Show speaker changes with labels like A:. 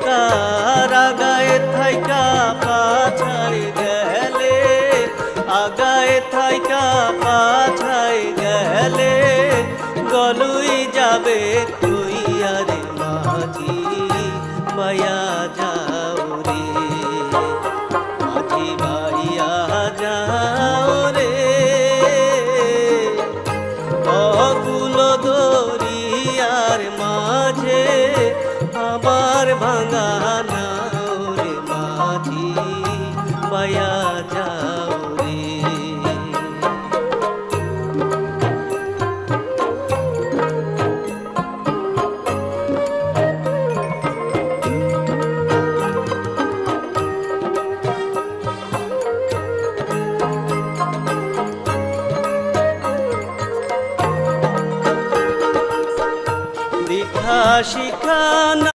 A: কার আগায় থাইকা পাছায় গেলে, আগায় থাইকা পাছায় গেলে গলুই যাবে কইয়া রে মাঝি বাইয়া যাও রে, মাঝি বাইয়া যাও রে। অকুল দরিয়ার মাঝে আমার ভাঙা